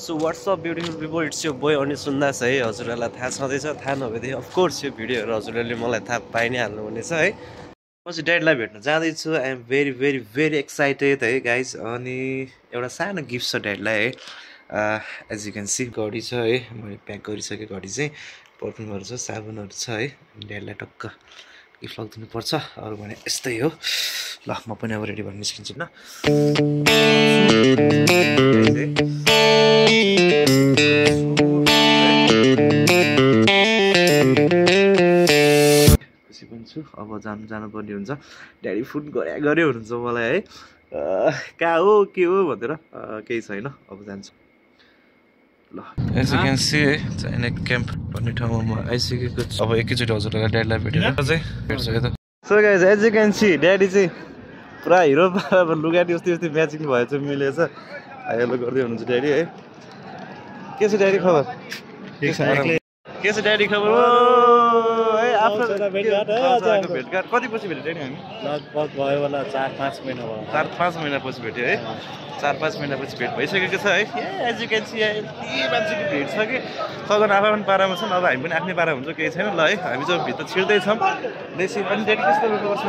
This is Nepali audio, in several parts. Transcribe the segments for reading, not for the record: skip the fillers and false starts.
So what's up beautiful people, it's yo boy अनि सुन्दास है। हजुरहरूलाई थाहा छँदैछ, थाहा नभएदेखि अफकोर्स यो भिडियोहरू हजुरहरूले मलाई थाहा पाइ नै हाल्नुहुनेछ है। म चाहिँ ड्याडीलाई भेट्न जाँदैछु। I am very very very excited है गाइज। अनि एउटा सानो गिफ्ट छ ड्याडीलाई है। एज यु क्यान सी घडी छ है, मैले प्याक गरिसकेँ। घडी चाहिँ पर्फ्युमहरू छ, साबुनहरू छ है। ड्याडीलाई टक्क गिफ्ट लगिदिनुपर्छ, अरू भने यस्तै हो। ल म पनि अब रेडी भएर निस्किन्छु न। खुसी पनि छु। अब जानुपर्ने हुन्छ। ड्याडी फुड गऱ्यो हुनुहुन्छ मलाई है। कहाँ हो के हो भनेर केही छैन, अब जान्छु। ल एज यु क्यान सी है, चाइना क्याम्प भन्ने ठाउँमा म आइसकेको छु। अब एकैचोटि हजुरहरूलाई ड्याडीलाई भेटेर चाहिँ भेट्छु है त। So guys as you can see daddy चाहिँ पुरा हिरो लुगा उस्तै म्याचिङ भएछ, मिलेछ। हेलो गर्दै हुनुहुन्छ ड्याडी है। के छ ड्याडी खबर? के छ ड्याडी खबर? है आफ्नो भेटघाट कति पछि भेट्यो ड्याडी हामी? लगभग भयो होला 4-5 महिना भयो। 4-5 महिनापछि भेट्यो है। 4-5 महिनापछि भेट भइसकेको छ है। एज यु क्यान सी यति मान्छेको भेट छ कि सगन आफ्नो पारामा छ, अब हामी पनि आफ्नै पारा हुन्छ, केही छैन। ल है हामी चाहिँ भित्र छिर्दैछौँ। बेसी पनि ड्याडी कस्तो गर्नुपर्छ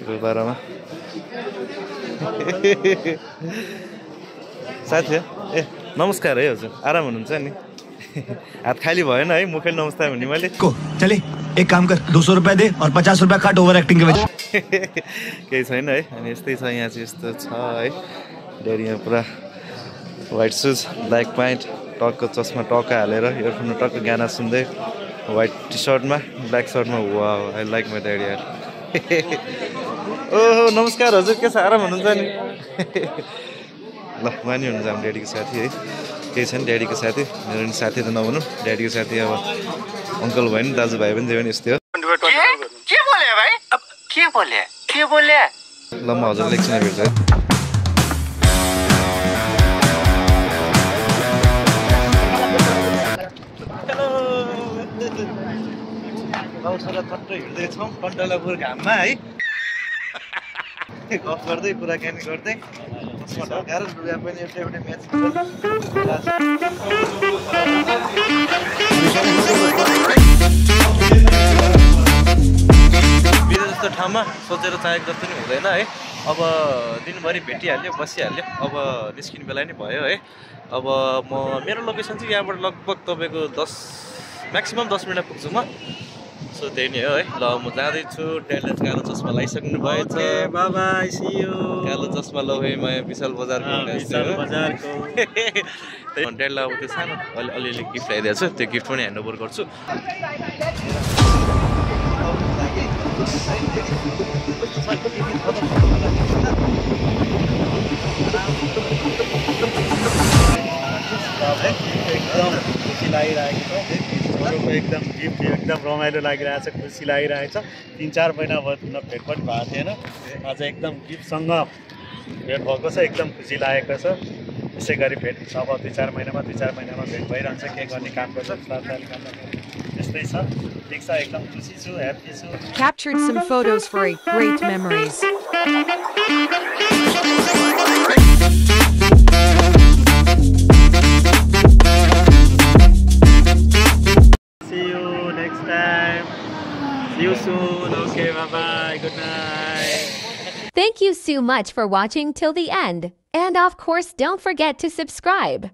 बाह्रमा साथी ए नमस्कार है हजुर, आराम हुनुहुन्छ नि? हात खाली भएन है, मुखै नमस्कार भन्ने मैले। चले एक काम कर 200 रुपया दे और 50 रुपया काट ओभर एक्टिंग के वजह। केही छैन है। अनि यस्तै छ यहाँ चाहिँ, यस्तो छ है। ड्याडी यहाँ पुरा व्हाइट सुज, ब्ल्याक प्यान्ट, टक्क चस्मा टक्क हालेर इयरफोनमा टक्क गाना सुन्दै, व्हाइट टी सर्टमा ब्ल्याक सर्टमा। Wow I like my daddy यार। ओहो नमस्कार हजुर, के छ आराम हुनुहुन्छ नि? ल उहाँ नि हुनुहुन्छ हाम्रो ड्याडीको साथी है। केही छैन, ड्याडीको साथी, मेरो नि साथी त नभनौँ, ड्याडीको साथी अब अङ्कल भयो नि, दाजुभाइ पनि थियो नि, यस्तै हो। के बोले भाइ? अब के बोले? ल म हजुरलाई एकछिन भेट्छु है। गाउँछाडा टट्ट हिँड्दैछौँ कन्टलापुर घाममा है। गफ गर्दै कुराकानी गर्दै चस्मा ढकाएर लुगा पनि एउटा म्याच बिहे जस्तो ठाउँमा सोचेर चाहेको जस्तो नि हुँदैन है। अब दिनभरि भेटिहाल्यो, बसिहाल्यो, अब निस्किने बेला नै भयो है। अब मेरो लोकेसन चाहिँ यहाँबाट लगभग तपाईँको 10 मिनट पुग्छु म। सो त्यही नै हो है। ल म जाँदैछु। ड्याडीले कालो चस्मा लगाइसक्नु भएछ। Bye bye, see you. कालो चस्मा लगाएँ म विशाल बजारको। ड्याडीलाई अब त्यो सानो अलिअलि गिफ्ट ल्याइदिएको छु, त्यो गिफ्ट पनि ह्यान्ड ओभर गर्छु। एकदम खुसी लागिरहेको छ, एकदम गिफ्ट एकदम रमाइलो लागिरहेछ, खुसी लागिरहेछ। 3-4 महिना भयो भेट पनि भएको थिएन, आज एकदम गिफ्टसँग भेट भएको छ, एकदम खुसी लागेको छ। यसै गरी भेट अब 2-4 महिनामा भेट भइरहन्छ। के गर्ने काम गर्छ, यस्तै छ। ठिक छ, एकदम खुसी छु, ह्याप्पी छु। Captured some photos for a great memories. See you next time. See you soon. Okay, bye-bye. Good night. Thank you so much for watching till the end. And of course, don't forget to subscribe.